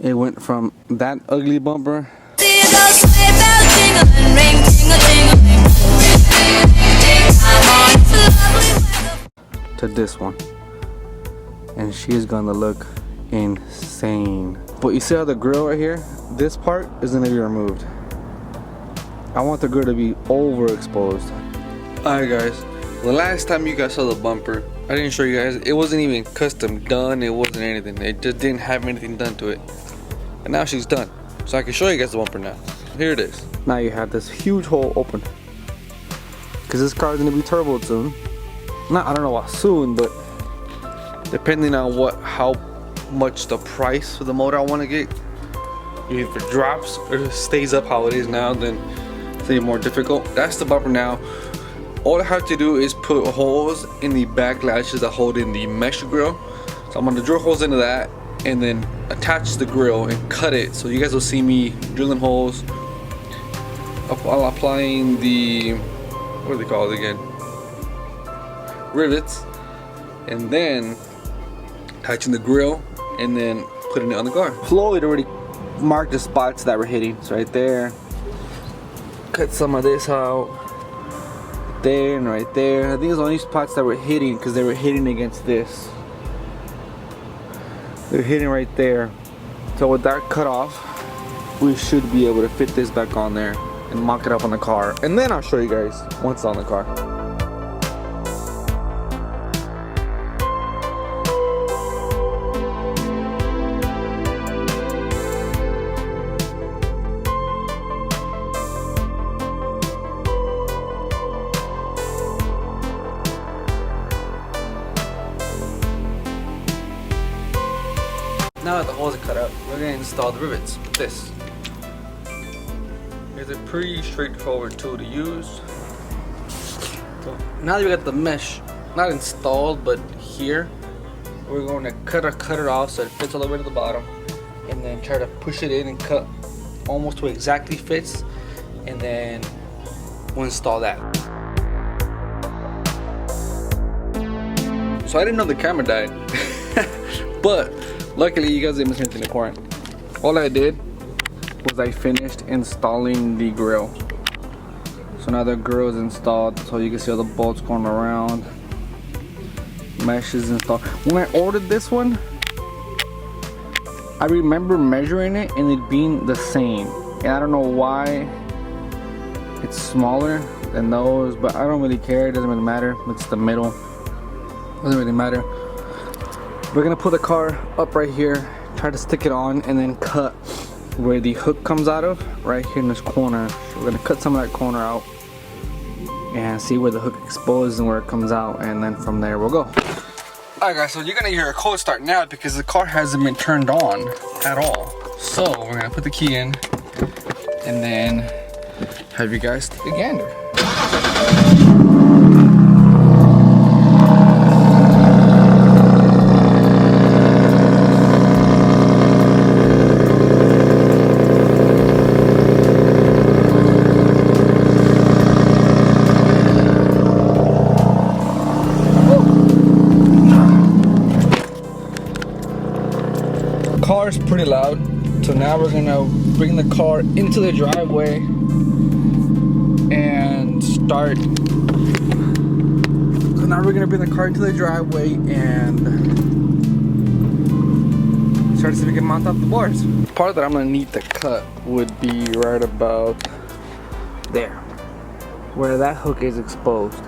It went from that ugly bumper to this one, and she's gonna look insane. But you see how the grill right here, this part is gonna be removed. I want the grill to be overexposed. Alright guys, the last time you guys saw the bumper, I didn't show you guys. It wasn't even custom done, it wasn't anything. It just didn't have anything done to it. And now she's done, so I can show you guys the bumper now. Here it is. Now you have this huge hole open, because this car is gonna be turboed soon. I don't know about soon, but depending on how much the price for the motor I want to get, if it drops or it stays up how it is now, then it's gonna be more difficult. That's the bumper now. All I have to do is put holes in the back latches that hold in the mesh grill. So I'm gonna drill holes into that and then attach the grill and cut it. So you guys will see me drilling holes while applying the, what do they call it again? Rivets, and then attaching the grill and then putting it on the car. Floyd already marked the spots that we're hitting. So right there, cut some of this out, there and right there. I think it's only spots that we're hitting because they were hitting against this. They're hitting right there. So with that cut off, we should be able to fit this back on there and mock it up on the car, and then I'll show you guys once it's on the car. Now that the holes are cut up, we're going to install the rivets with this. It's a pretty straightforward tool to use. So now that we got the mesh, not installed, but here, we're going to cut it off so it fits all the way to the bottom, and then try to push it in and cut almost to exactly fits, and then we'll install that. So I didn't know the camera died, but luckily you guys didn't miss anything important. All I did was I finished installing the grill. So now the grill is installed, so you can see all the bolts going around. Mesh is installed. When I ordered this one, I remember measuring it and it being the same. And I don't know why it's smaller than those, but I don't really care. It doesn't really matter. It's the middle. Doesn't really matter. We're gonna put the car up right here, try to stick it on, and then cut where the hook comes out of, right here in this corner. So we're gonna cut some of that corner out and see where the hook exposes and where it comes out, and then from there we'll go. Alright guys, so you're gonna hear a cold start now because the car hasn't been turned on at all. So we're gonna put the key in and then have you guys take a gander. Car's pretty loud, so now we're gonna bring the car into the driveway and start. So now we're gonna bring the car into the driveway and start to see if we can mount up the bars. The part that I'm gonna need to cut would be right about there, where that hook is exposed.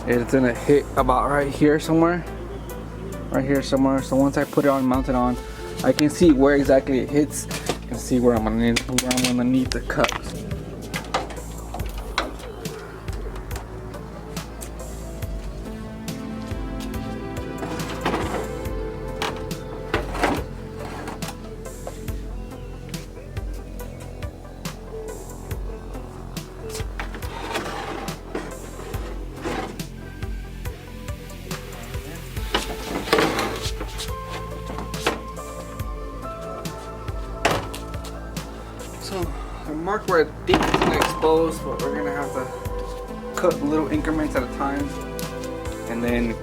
It's gonna hit about right here somewhere. Right here somewhere. So once I put it on, mount it on, I can see where exactly it hits and see where I'm gonna need to cut. So I marked where I think it's gonna expose, but we're gonna have to cut little increments at a time and then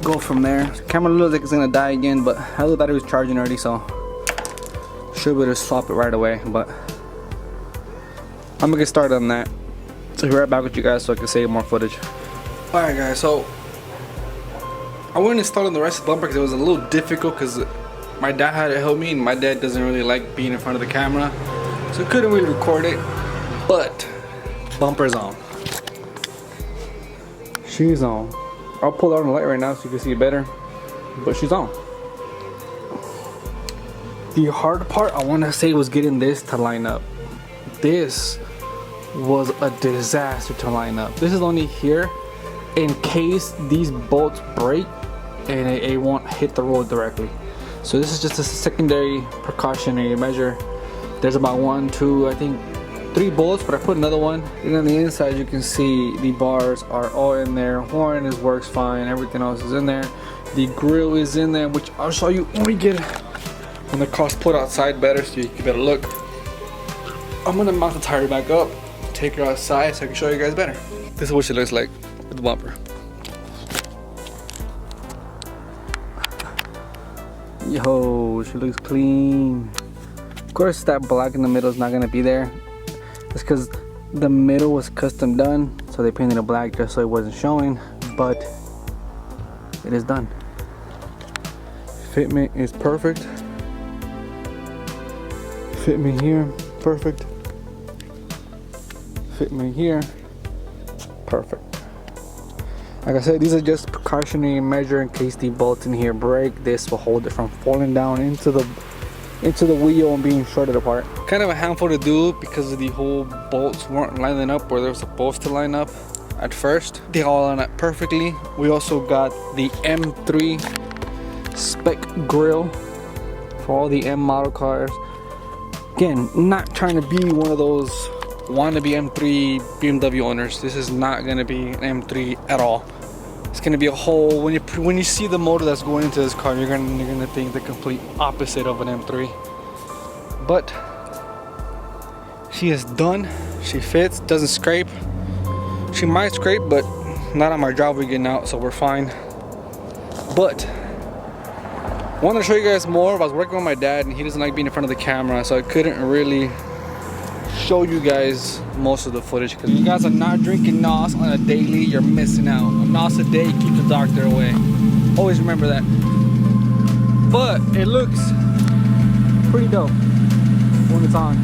go from there. The camera looks like it's gonna die again, but I looked at it was charging already, so Should be able to swap it right away, but I'm gonna get started on that. So I'll be right back with you guys so I can save more footage. Alright guys, so I went installing the rest of the bumper because it was a little difficult because my dad had to help me, and my dad doesn't really like being in front of the camera, so I couldn't really record it. But bumper's on. She's on. I'll pull out on the light right now so you can see it better, but she's on. The hard part I want to say was getting this to line up. This was a disaster to line up. This is only here in case these bolts break and it won't hit the road directly. So this is just a secondary precautionary measure. There's about 1, 2, I think 3 bolts, but I put another one. And on the inside you can see the bars are all in there. Horn works fine, everything else is in there. The grill is in there, which I'll show you when we get when the car's put outside better so you can better look. I'm gonna mount the tire back up, take her outside so I can show you guys better. This is what she looks like with the bumper. Yo, she looks clean. Of course that black in the middle is not gonna be there. It's because the middle was custom done, so they painted it black just so it wasn't showing, but it is done. Fitment is perfect. Fitment here, perfect. Fitment here, perfect. Like I said, these are just precautionary measure in case the bolts in here break. This will hold it from falling down into the wheel and being shredded apart. Kind of a handful to do because the whole bolts weren't lining up where they're supposed to line up at first. They all line up perfectly. We also got the M3 spec grill for all the M model cars. Again, not trying to be one of those wannabe M3 BMW owners. This is not going to be an M3 at all. It's going to be a whole, when you see the motor that's going into this car, you're gonna think the complete opposite of an M3. But she is done. She fits, doesn't scrape. She might scrape, but not on my driveway getting out, so we're fine. But I wanted to show you guys more. I was working with my dad and he doesn't like being in front of the camera, so I couldn't really show you guys most of the footage because you guys are not drinking NOS on a daily. You're missing out. A NOS a day keeps the doctor away. Always remember that. But it looks pretty dope when it's on.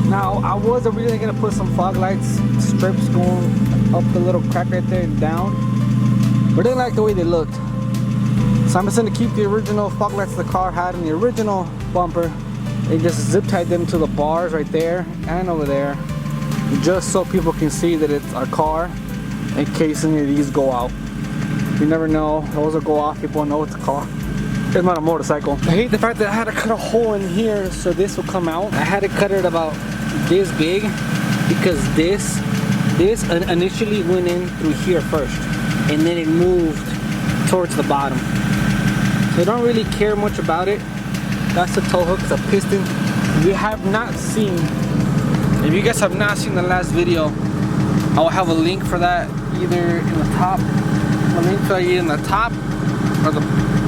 Now I was originally gonna put some fog lights strips going up the little crack right there and down, but I didn't like the way they looked. So I'm just gonna keep the original fog lights the car had in the original bumper and just zip tie them to the bars right there and over there, just so people can see that it's a car in case any of these go out. You never know, those will go off, people know it's a car. It's not a motorcycle. I hate the fact that I had to cut a hole in here so this will come out. I had to cut it about this big because this initially went in through here first and then it moved towards the bottom. So I don't really care much about it. That's the tow hook, it's a piston. If you have not seen, if you guys have not seen the last video, I will have a link for that either in the top, a link for that either in the top or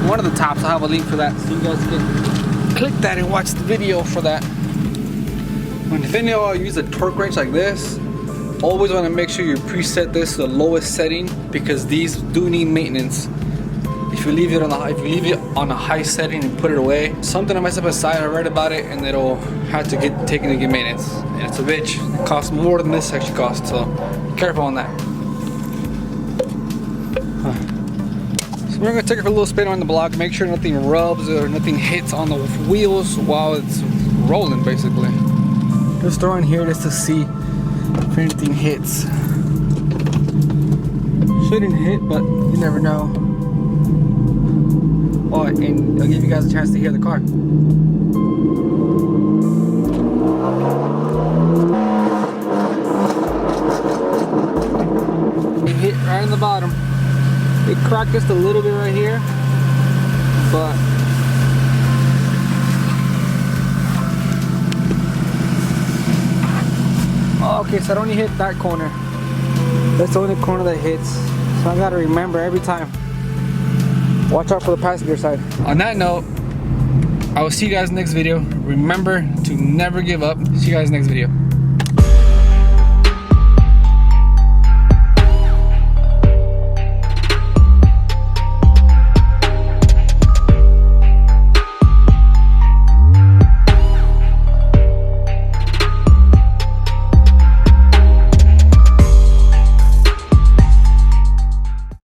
one of the tops. I'll have a link for that so you guys can click that and watch the video for that. When video, I'll use a torque wrench like this. Always want to make sure you preset this to the lowest setting because these do need maintenance. If you leave it on a high setting and put it away, something I mess up aside, I read about it and it'll have to get taken to get maintenance. And it's a bitch. It costs more than this actually costs, so be careful on that. So we're gonna take it for a little spin on the block, make sure nothing rubs or nothing hits on the wheels while it's rolling basically. Just throw in here just to see if anything hits. Shouldn't hit, but you never know. Oh, and I'll give you guys a chance to hear the car. It hit right in the bottom. It cracked just a little bit right here, but okay, so it only hit that corner. That's the only corner that hits. So I gotta remember every time. Watch out for the passenger side. On that note, I will see you guys next video. Remember to never give up. See you guys next video.